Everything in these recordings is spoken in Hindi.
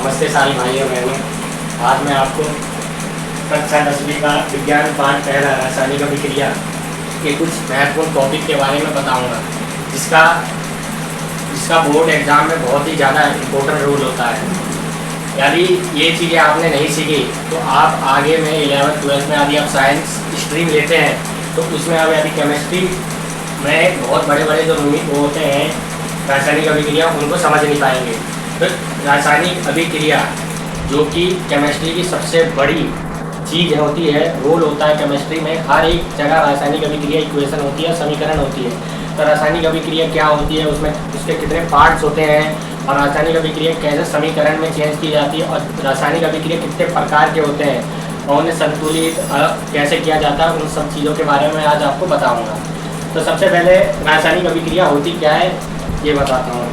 नमस्ते सारे भाई और बहनों। आज मैं आपको कक्षा 10वीं का विज्ञान पाठ पहला रासायनिक अभिक्रिया के कुछ महत्वपूर्ण टॉपिक के बारे में बताऊंगा, जिसका बोर्ड एग्जाम में बहुत ही ज़्यादा इम्पोर्टेंट रोल होता है। यदि ये चीज़ें आपने नहीं सीखी तो आप आगे में 11th-12th में यदि आप साइंस स्ट्रीम लेते हैं तो उसमें अब यदि केमिस्ट्री में बहुत बड़े बड़े जो वो होते हैं रासायनिक अभिक्रिया, उनको समझ नहीं पाएंगे। तो रासायनिक अभिक्रिया जो कि केमिस्ट्री की सबसे बड़ी चीज़ होती है, रोल होता है केमिस्ट्री में। हर एक जगह रासायनिक अभिक्रिया इक्वेशन होती है, समीकरण होती है। तो रासायनिक अभिक्रिया क्या होती है, उसमें उसके कितने पार्ट्स होते हैं और रासायनिक अभिक्रिया कैसे समीकरण में चेंज की जाती है और रासायनिक अभिक्रिया कितने प्रकार के होते हैं और उन्हें संतुलित कैसे किया जाता है, उन सब चीज़ों के बारे में आज आपको बताऊँगा। तो सबसे पहले रासायनिक अभिक्रिया होती क्या है ये बताता हूँ।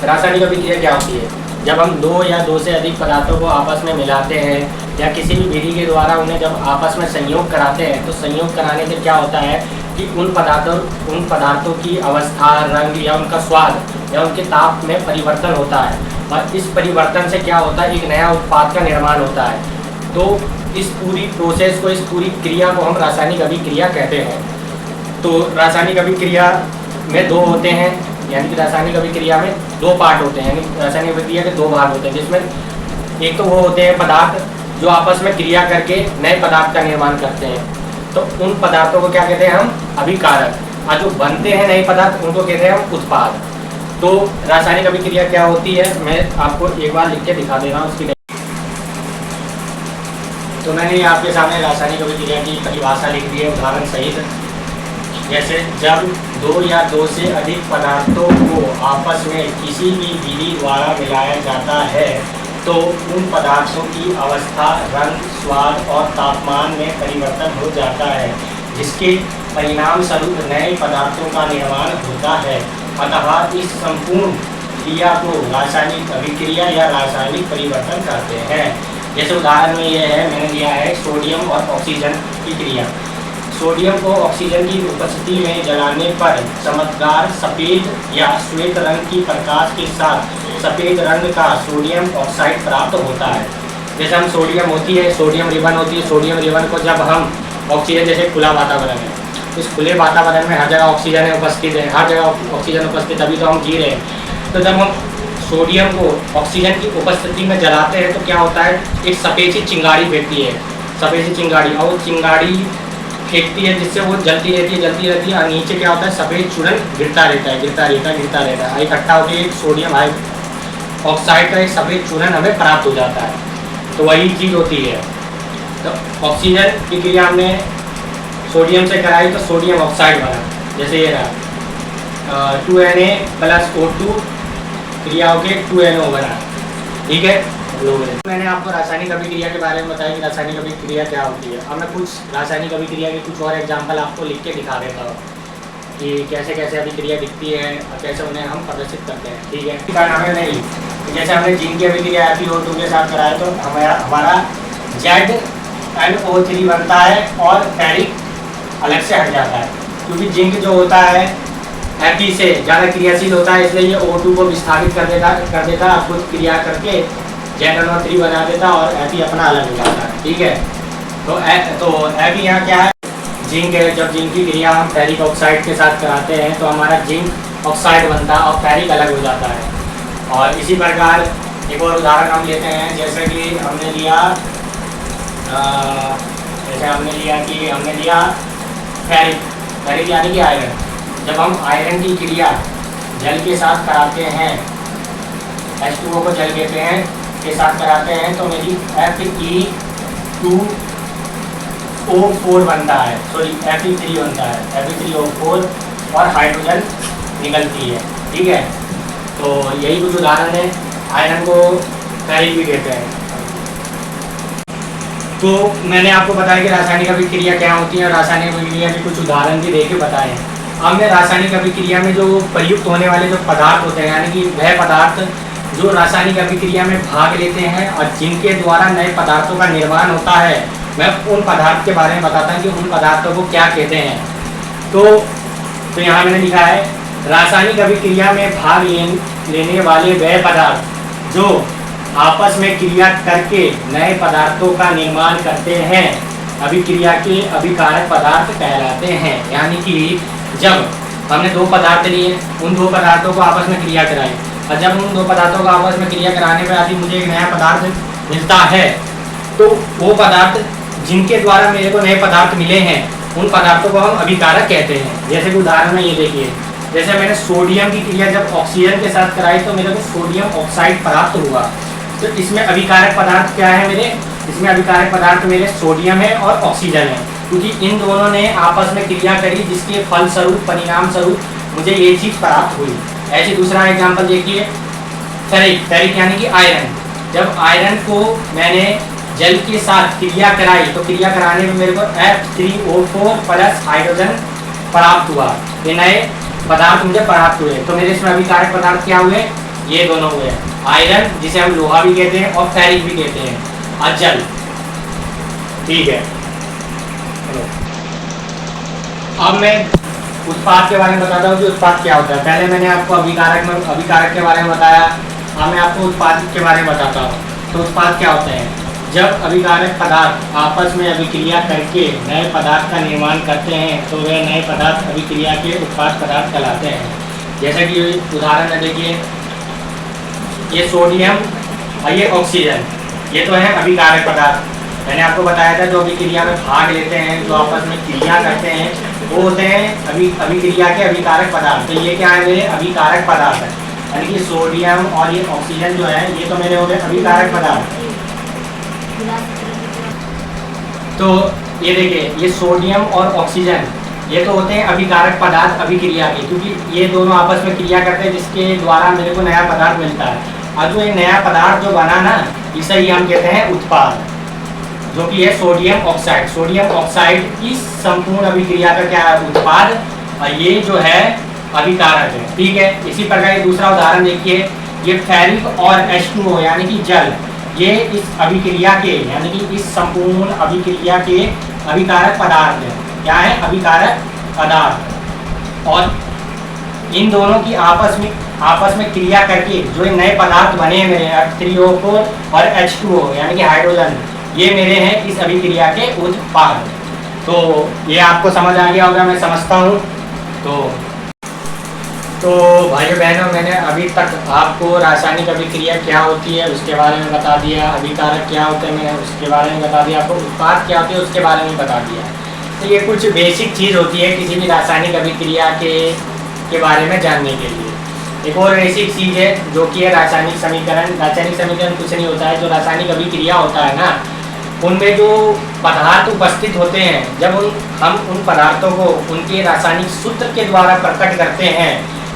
रासायनिक अभिक्रिया क्या होती है? जब हम दो या दो से अधिक पदार्थों को आपस में मिलाते हैं या किसी भी विधि के द्वारा उन्हें जब आपस में संयोग कराते हैं, तो संयोग कराने से क्या होता है कि उन पदार्थों की अवस्था, रंग या उनका स्वाद या उनके ताप में परिवर्तन होता है और इस परिवर्तन से क्या होता है, एक नया उत्पाद का निर्माण होता है। तो इस पूरी प्रोसेस को, इस पूरी क्रिया को हम रासायनिक अभिक्रिया कहते हैं। तो रासायनिक अभिक्रिया में दो होते हैं, यानी कि रासायनिक अभिक्रिया में दो पार्ट होते हैं, यानी रासायनिक अभिक्रिया के दो भाग होते हैं, जिसमें एक तो वो होते हैं पदार्थ जो आपस में क्रिया करके नए पदार्थ का निर्माण करते हैं। तो उन पदार्थों को क्या कहते हैं हम? अभिकारक। और जो बनते हैं नए पदार्थ उनको कहते हैं हम उत्पाद। तो रासायनिक अभिक्रिया क्या होती है मैं आपको एक बार लिख के दिखा दे रहा हूँ उसकी। तो मैंने आपके सामने रासायनिक अभिक्रिया की परिभाषा लिख दी है उदाहरण सहित। जैसे जब दो या दो से अधिक पदार्थों को आपस में किसी भी विधि द्वारा मिलाया जाता है तो उन पदार्थों की अवस्था, रंग, स्वाद और तापमान में परिवर्तन हो जाता है, जिसके परिणाम स्वरूप नए पदार्थों का निर्माण होता है। अतः इस संपूर्ण क्रिया को रासायनिक अभिक्रिया या रासायनिक परिवर्तन कहते हैं। जैसे उदाहरण में यह है, मैंने दिया है सोडियम और ऑक्सीजन की क्रिया। सोडियम को ऑक्सीजन की उपस्थिति में जलाने पर चमकदार सफ़ेद या श्वेत रंग की प्रकाश के साथ सफ़ेद रंग का सोडियम ऑक्साइड प्राप्त होता है। जैसे हम सोडियम होती है, सोडियम रिबन होती है, सोडियम रिबन को जब हम ऑक्सीजन, जैसे खुला वातावरण है, इस खुले वातावरण में हर जगह ऑक्सीजन उपस्थित है, हर जगह ऑक्सीजन उपस्थित, तभी तो हम जी रहे हैं। तो जब हम सोडियम को ऑक्सीजन की उपस्थिति में जलाते हैं तो क्या होता है, एक सफ़ेद सी चिंगारी फेंकती है, सफ़ेद सी चिंगारी, और वो चिंगारी फेंकती है जिससे वो जलती रहती है और नीचे क्या होता है, सफ़ेद चूर्ण गिरता रहता है, इकट्ठा होकर एक सोडियम ऑक्साइड का एक सफ़ेद चूर्ण हमें प्राप्त हो जाता है। तो वही चीज़ होती है। तो ऑक्सीजन की क्रिया हमने सोडियम से कराई तो सोडियम ऑक्साइड बना, जैसे ये रहा 2Na+O2 क्रिया होकर 2NO बना। ठीक है, मैंने आपको रासायनिक अभिक्रिया के बारे में बताया कि रासायनिक अभिक्रिया क्या होती है। अब मैं कुछ रासायनिक अभिक्रिया के कुछ और एग्जाम्पल आपको लिख के दिखा देता हूँ कि कैसे कैसे अभिक्रिया दिखती है और कैसे उन्हें हम प्रदर्शित करते हैं। ठीक है, हमें नहीं, जैसे हमने जिंक की अभिक्रिया FeO2 के साथ कराया तो हमारा ZnO3 बनता है और फेरिक अलग से हट जाता है, क्योंकि जिंक जो होता है Fe से ज़्यादा क्रियाशील होता है, इसलिए ये O2 को विस्थापित कर देता खुद क्रिया करके ZnO3 बना देता और Fe अपना अलग हो जाता है। ठीक है, तो Fe यहाँ क्या है, जिंक है। जब जिंक की क्रिया हम फेरिक ऑक्साइड के साथ कराते हैं तो हमारा जिंक ऑक्साइड बनता है और फेरिक अलग हो जाता है। और इसी प्रकार एक और उदाहरण हम लेते हैं, जैसे कि हमने लिया फेरिक यानी कि आयरन। जब हम आयरन की क्रिया जल के साथ कराते हैं, H2O को जल देते हैं के साथ कराते हैं तो मेरी Fe2O4 बनता है, Fe3 बनता है, Fe3O4 और हाइड्रोजन निकलती है। ठीक है, तो यही कुछ उदाहरण है। आयरन को फेरिक भी कहते हैं। तो मैंने आपको बताया कि रासायनिक अभिक्रिया क्या होती है और रासायनिक अभिक्रिया के कुछ उदाहरण भी देके बताए हैं। अब मैं रासायनिक अभिक्रिया में जो प्रयुक्त होने वाले जो पदार्थ होते हैं, यानी कि वह पदार्थ जो रासायनिक अभिक्रिया में भाग लेते हैं और जिनके द्वारा नए पदार्थों का निर्माण होता है, मैं उन पदार्थ के बारे में बताता हूँ कि उन पदार्थों को क्या कहते हैं। तो यहाँ मैंने लिखा है रासायनिक अभिक्रिया में भाग लेने वाले वह पदार्थ जो आपस में क्रिया करके नए पदार्थों का निर्माण करते हैं, अभिक्रिया के अभिकारक पदार्थ कहलाते हैं। यानी कि जब हमने दो पदार्थ लिए, उन दो पदार्थों को आपस में क्रिया कराई, और जब उन दो पदार्थों को आपस में क्रिया कराने पर यदि मुझे एक नया पदार्थ मिलता है, तो वो पदार्थ जिनके द्वारा मेरे को नए पदार्थ मिले हैं, उन पदार्थों को हम अभिकारक कहते हैं। जैसे कि उदाहरण में ये देखिए, जैसे मैंने सोडियम की क्रिया जब ऑक्सीजन के साथ कराई तो मेरे को सोडियम ऑक्साइड प्राप्त हुआ। तो इसमें अभिकारक पदार्थ क्या है मेरे? इसमें अभिकारक पदार्थ मेरे सोडियम है और ऑक्सीजन है, क्योंकि इन दोनों ने आपस में क्रिया करी, जिसके फलस्वरूप परिणाम स्वरूप मुझे ये चीज़ प्राप्त हुई। ऐसे दूसरा एग्जाम्पल देखिए, फेरिक। फेरिक यानी कि आयरन। जब आयरन को मैंने जल के साथ क्रिया कराई तो क्रिया कराने में मेरे को F3O4 प्लस हाइड्रोजन प्राप्त हुआ। ये नए पदार्थ मुझे प्राप्त हुए। तो मेरे इसमें अभिकारक पदार्थ क्या हुए? ये दोनों हुए, आयरन जिसे हम लोहा भी कहते हैं और फेरिक भी कहते हैं, और जल। ठीक है, अब मैं उत्पाद के बारे में बताता हूँ कि उत्पाद क्या होता है। पहले मैंने आपको अभिकारक के बारे में बताया, अब मैं आपको उत्पाद के बारे में बताता हूँ। तो उत्पाद क्या होते हैं? जब अभिकारक पदार्थ आपस में अभिक्रिया करके नए पदार्थ का निर्माण करते हैं तो वे नए पदार्थ अभिक्रिया के उत्पाद पदार्थ कहलाते हैं। जैसे कि उदाहरण है, देखिए ये सोडियम और ये ऑक्सीजन, ये तो है अभिकारक पदार्थ। मैंने आपको बताया था जो अभिक्रिया में भाग लेते हैं, जो आपस में क्रिया करते हैं, वो होते हैं अभिक्रिया के अभिकारक पदार्थ। तो ये क्या है? मेरे अभिकारक पदार्थ है, यानी कि सोडियम और ये ऑक्सीजन जो है, ये तो मेरे हो गए अभिकारक पदार्थ। तो ये देखिए, ये सोडियम और ऑक्सीजन ये तो होते हैं अभिकारक पदार्थ अभिक्रिया के, क्योंकि ये दोनों आपस में क्रिया करते हैं, जिसके द्वारा मेरे को नया पदार्थ मिलता है। और जो ये नया पदार्थ जो बना ना, इसे ही हम कहते हैं उत्पाद, जो कि है सोडियम ऑक्साइड। सोडियम ऑक्साइड की संपूर्ण अभिक्रिया का क्या है? उत्पाद, और ये जो है अभिकारक है। ठीक है, इसी प्रकार दूसरा उदाहरण देखिए, ये फेरिक और H2O यानी कि जल, ये इस अभिक्रिया के यानी कि इस संपूर्ण अभिक्रिया के अभिकारक पदार्थ है। क्या है? अभिकारक पदार्थ। और इन दोनों की आपस में क्रिया करके जो नए पदार्थ बने मेरे F3O4 और H2O यानी कि हाइड्रोजन, ये मेरे हैं इस अभिक्रिया के उत्पाद। तो ये आपको समझ आ गया होगा, मैं समझता हूँ। तो भाइयों बहनों, मैंने अभी तक आपको रासायनिक अभिक्रिया क्या होती है उसके बारे में बता दिया, अभिकारक क्या होते हैं मैंने उसके बारे में बता दिया, आपको उत्पाद क्या होती है उसके बारे में बता दिया। तो ये कुछ बेसिक चीज़ होती है किसी भी रासायनिक अभिक्रिया के बारे में जानने के लिए। एक और बेसिक चीज़ है जो कि है रासायनिक समीकरण। रासायनिक समीकरण कुछ नहीं होता है, जो रासायनिक अभिक्रिया होता है ना, उनमें जो पदार्थ उपस्थित होते हैं, जब हम उन पदार्थों को उनके रासायनिक सूत्र के द्वारा प्रकट करते हैं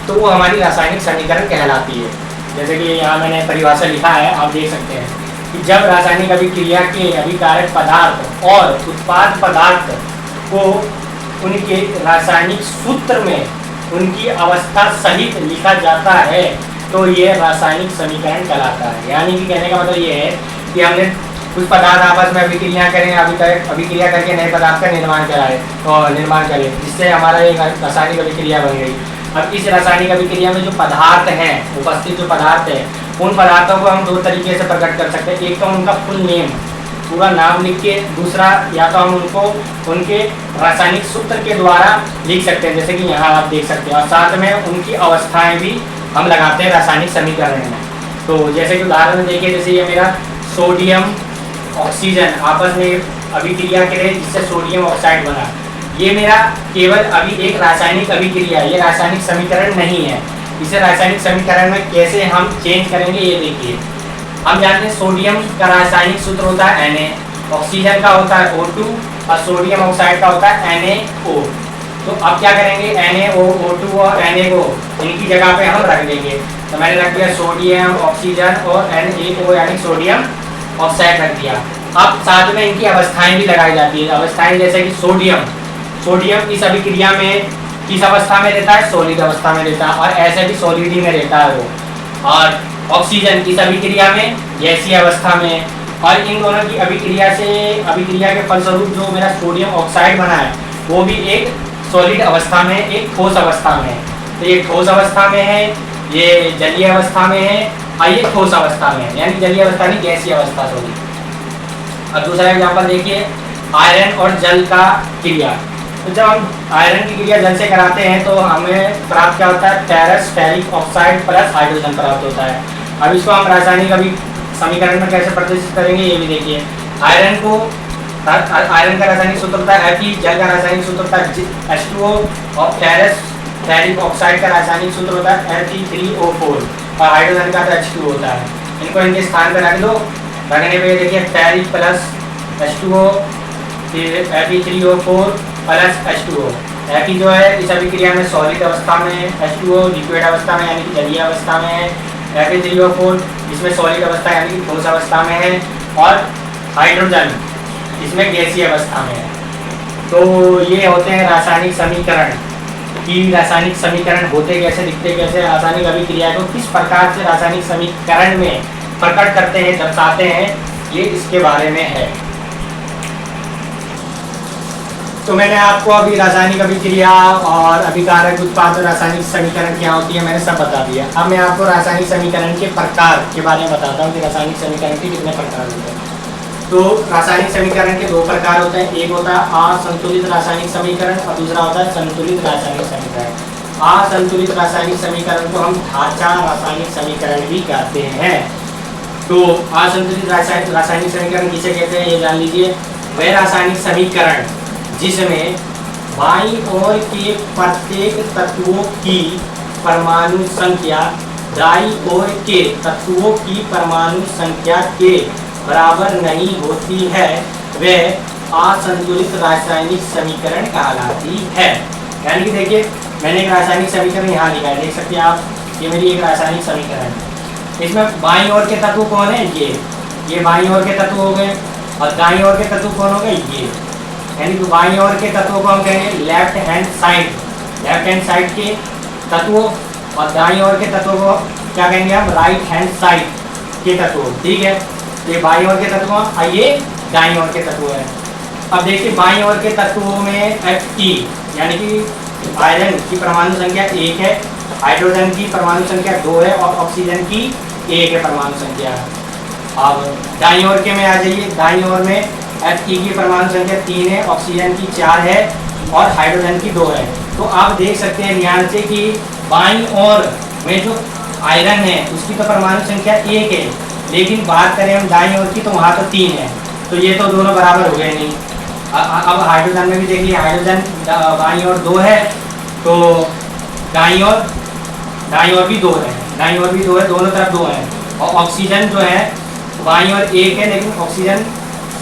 तो वो हमारी रासायनिक समीकरण कहलाती है। जैसे कि यहाँ मैंने परिभाषा लिखा है, आप देख सकते हैं कि जब रासायनिक अभिक्रिया के अभिकारक पदार्थ और उत्पाद पदार्थ को उनके रासायनिक सूत्र में उनकी अवस्था सहित लिखा जाता है तो ये रासायनिक समीकरण कहलाता है। यानी कि कहने का मतलब ये है कि हमने कुछ पदार्थ आपस में अभिक्रिया करें, अभिक्रिया करके नए पदार्थ का निर्माण करें, जिससे हमारा एक रासायनिक अभिक्रिया बन गई। अब इस रासायनिक अभिक्रिया में जो पदार्थ हैं, उपस्थित जो पदार्थ है, उन पदार्थों को हम दो तरीके से प्रकट कर सकते हैं। एक तो उनका फुल नेम, पूरा नाम लिख के, दूसरा या तो हम उनको उनके रासायनिक सूत्र के द्वारा लिख सकते हैं, जैसे कि यहाँ आप देख सकते हैं, और साथ में उनकी अवस्थाएं भी हम लगाते हैं रासायनिक समीकरण में। तो जैसे कि उदाहरण देखिए, जैसे ये मेरा सोडियम ऑक्सीजन आपस में अभिक्रिया करे जिससे सोडियम ऑक्साइड बना, ये मेरा केवल अभी एक रासायनिक अभिक्रिया, ये रासायनिक समीकरण नहीं है। इसे रासायनिक समीकरण में कैसे हम चेंज करेंगे ये देखिए। हम जानते हैं सोडियम का रासायनिक सूत्र होता है Na, ऑक्सीजन का होता है O2 और सोडियम ऑक्साइड का होता है NaO। तो अब क्या करेंगे, NaO, O2 और Na को इनकी जगह पे हम रख देंगे। तो मैंने रख दिया सोडियम ऑक्सीजन और NaO यानी सोडियम ऑक्साइड रख दिया। अब साथ में इनकी अवस्थाएं भी लगाई जाती है। अवस्थाएं जैसे कि सोडियम इस अभिक्रिया में किस अवस्था में रहता है? सॉलिड अवस्था में रहता है, और ऐसे भी सॉलिड ही में रहता है वो। और ऑक्सीजन किस अभिक्रिया में? गैसीय अवस्था में। और इन दोनों की अभिक्रिया के फलस्वरूप जो मेरा सोडियम ऑक्साइड बना है वो भी एक सॉलिड अवस्था में, एक ठोस अवस्था में। तो ये ठोस अवस्था में है, ये जलीय अवस्था में है और ये ठोस अवस्था में है, यानी जलीय अवस्था नहीं गैसीय अवस्था होगी। अब दूसरा एग्जाम्पल देखिए, आयरन और जल का क्रिया। तो जब हम आयरन की क्रिया जल से कराते हैं तो हमें प्राप्त क्या होता है, ferrous ferric oxide plus hydrogen प्राप्त होता है। अब इसको हम रासायनिक अभी समीकरण में कैसे प्रदर्शित करेंगे ये भी देखिए। आयरन का रासायनिक सूत्र होता है Fe, जल का रासायनिक सूत्र होता है H2O और फेरस फेरिक ऑक्साइड का रासायनिक सूत्र होता है Fe3O4 और हाइड्रोजन का तो H2O होता है। इनको इनके स्थान पर रख दो, रखने पे देखिए फेरिक प्लस H2O फिर Fe3O4 प्लस H2O। Fe जो है इस अभिक्रिया में सॉलिड अवस्था में है, H2O लिक्विड अवस्था में यानी कि जलीय अवस्था में है, Fe3O4 इसमें सॉलिड अवस्था यानी कि ठोस अवस्था में है और हाइड्रोजन इसमें गैसीय अवस्था में है। तो ये होते हैं रासायनिक समीकरण। कि रासायनिक समीकरण होते कैसे, दिखते कैसे, रासायनिक अभिक्रिया को किस प्रकार से रासायनिक समीकरण में प्रकट करते हैं, दर्शाते हैं, ये इसके बारे में है। तो मैंने आपको अभी रासायनिक अभिक्रिया और अभिकारक उत्पाद और रासायनिक समीकरण क्या होती है मैंने सब बता दिया। अब मैं आपको रासायनिक समीकरण के प्रकार के बारे में बताता हूँ कि रासायनिक समीकरण के कितने प्रकार होते हैं। तो रासायनिक समीकरण के दो प्रकार होते हैं, एक होता है असंतुलित रासायनिक समीकरण और दूसरा होता है संतुलित रासायनिक समीकरण। असंतुलित रासायनिक समीकरण को हम ढांचा रासायनिक समीकरण भी कहते हैं। तो असंतुलित रासायनिक समीकरण किसे कहते हैं ये जान लीजिए। वह रासायनिक समीकरण जिसमें बाईं ओर के प्रत्येक तत्वों की परमाणु संख्या दाईं ओर के तत्वों की परमाणु संख्या के बराबर नहीं होती है, वह असंतुलित रासायनिक समीकरण कहलाती है। यानी कि देखिए मैंने एक रासायनिक समीकरण यहाँ लिखा है, देख सकते हैं आप, ये मेरी एक रासायनिक समीकरण है। इसमें बाईं ओर के तत्व कौन है, ये बाईं ओर के तत्व हो गए और दाईं ओर के तत्व कौन हो गए, ये। यानी कि बाईं ओर के तत्वों को हम कहेंगे लेफ्ट हैंड साइड के तत्वों और दाईं ओर के तत्वों को क्या कहेंगे हम, राइट हैंड साइड के तत्व। ठीक है, ये बाईं ओर के तत्व और ये दाईं ओर के तत्व है। अब देखिए बाईं ओर के तत्वों में Fe यानी कि आयरन की परमाणु संख्या 1 है, हाइड्रोजन की परमाणु संख्या 2 है और ऑक्सीजन की 1 है परमाणु संख्या। अब दाईं ओर के में आ जाइए, दाईं ओर में Fe की परमाणु संख्या 3 है, ऑक्सीजन की 4 है और हाइड्रोजन की 2 है। तो आप देख सकते हैं ध्यान से कि बाईं ओर में जो आयरन है उसकी तो परमाणु संख्या 1 है, लेकिन बात करें हम दाईं ओर की तो वहाँ तो 3 है, तो ये तो दोनों बराबर हो गए नहीं। अब हाइड्रोजन में भी देखिए, हाइड्रोजन बाईं ओर 2 है तो दाईं ओर भी 2 है, दोनों तरफ 2 है। और ऑक्सीजन जो है बाईं ओर 1 है लेकिन ऑक्सीजन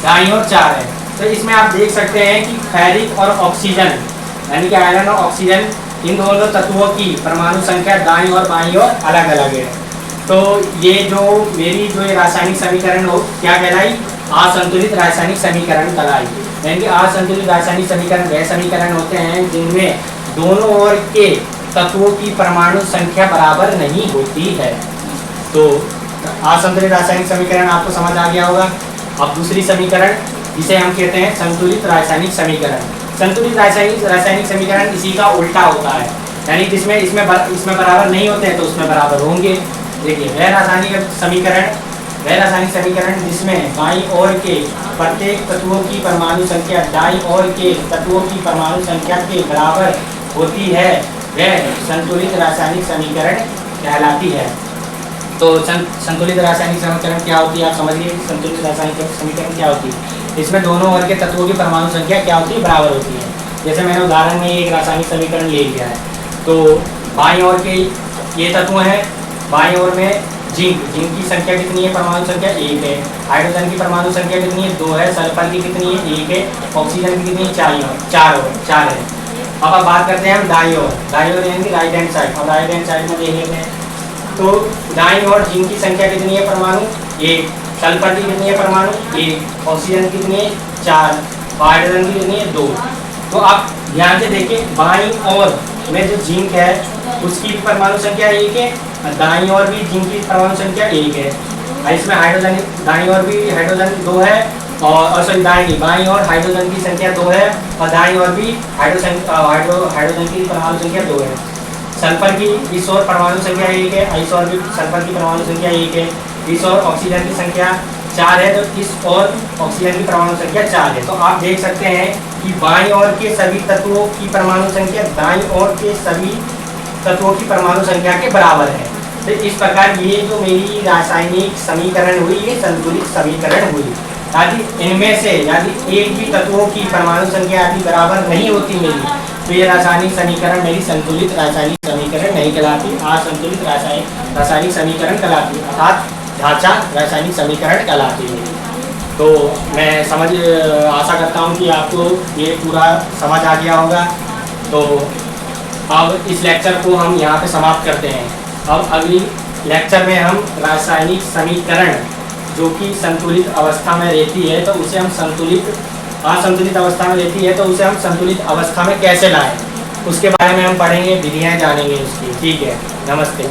दाईं ओर 4 है। तो इसमें आप देख सकते हैं कि फेरिक और ऑक्सीजन यानी कि आयरन और ऑक्सीजन इन दोनों तत्वों की परमाणु संख्या दाईं और बाईं ओर अलग अलग है। तो ये जो मेरी जो रासायनिक समीकरण हो क्या कहलाई, असंतुलित रासायनिक समीकरण कहलाई। यानी कि असंतुलित रासायनिक समीकरण वह समीकरण होते हैं जिनमें दोनों ओर के तत्वों की परमाणु संख्या बराबर नहीं होती है। तो असंतुलित रासायनिक समीकरण आपको समझ आ गया होगा। अब दूसरी समीकरण जिसे हम कहते हैं संतुलित रासायनिक समीकरण। संतुलित रासायनिक समीकरण इसी का उल्टा होता है, यानी जिसमें इसमें बराबर नहीं होते हैं तो उसमें बराबर होंगे। देखिए वह रासायनिक समीकरण जिसमें बाईं ओर के प्रत्येक तत्वों की परमाणु संख्या दाईं ओर के तत्वों की परमाणु संख्या के बराबर होती है वह संतुलित रासायनिक समीकरण कहलाती है। तो संतुलित रासायनिक समीकरण क्या होती है आप समझिए। संतुलित रासायनिक समीकरण क्या होती है, इसमें दोनों ओर के तत्वों की परमाणु संख्या क्या होती है, बराबर होती है। जैसे मैंने उदाहरण में एक रासायनिक समीकरण ले लिया है, तो बाईं ओर के ये तत्व हैं, बाईं ओर में जिंक की संख्या कितनी है, परमाणु संख्या 1 है। हाइड्रोजन की परमाणु संख्या कितनी है, 2 है। सल्फर की कितनी है, 1 है। ऑक्सीजन की कितनी है, 4 है। अब आप बात करते हैं हम दाईं ओर यानी राइट हैंड साइड। और राइट हैंड साइड में देख लेते हैं तो दाईं ओर जिंक की संख्या कितनी है, परमाणु 1। सल्फर की कितनी है, परमाणु 1। ऑक्सीजन की कितनी है, 4। हाइड्रोजन की कितनी है, 2। तो आप ध्यान से देखिए बाईं ओर में जो जिंक है उसकी भी परमाणु संख्या 1 है, दाईं ओर भी जिंक की परमाणु संख्या 1 है। इसमें हाइड्रोजन दाईं ओर भी हाइड्रोजन 2 है और सॉरी बाईं ओर हाइड्रोजन की संख्या 2 है और दाईं ओर भी हाइड्रोजन की परमाणु संख्या 2 है। सल्फर की इस ओर परमाणु संख्या 1 है, इस ओर भी सल्फर की परमाणु संख्या 1 है, इस ओर ऑक्सीजन की संख्या 4 है, तो इस ओर ऑक्सीजन की परमाणु संख्या 4 है। तो आप देख सकते हैं कि बाईं ओर के सभी तत्वों की परमाणु संख्या दाईं ओर के सभी तत्वों की परमाणु संख्या के बराबर है। तो इस प्रकार ये जो मेरी रासायनिक समीकरण हुई, ये संतुलित समीकरण हुई। यदि इनमें से यदि एक भी तत्वों की परमाणु संख्या यदि बराबर नहीं होती मेरी, तो ये रासायनिक समीकरण मेरी संतुलित रासायनिक समीकरण नहीं कहलाती, असंतुलित रासायनिक समीकरण कहलाती, अर्थात ढांचा रासायनिक समीकरण कहलाती है। तो मैं आशा करता हूँ कि आपको ये पूरा समझ आ गया होगा। तो अब इस लेक्चर को हम यहाँ पे समाप्त करते हैं। अब अगली लेक्चर में हम रासायनिक समीकरण जो कि संतुलित अवस्था में रहती है, तो उसे हम असंतुलित अवस्था में रहती है, तो उसे हम संतुलित अवस्था में कैसे लाएं, उसके बारे में हम पढ़ेंगे, विधियाँ जानेंगे उसकी। ठीक है, नमस्ते।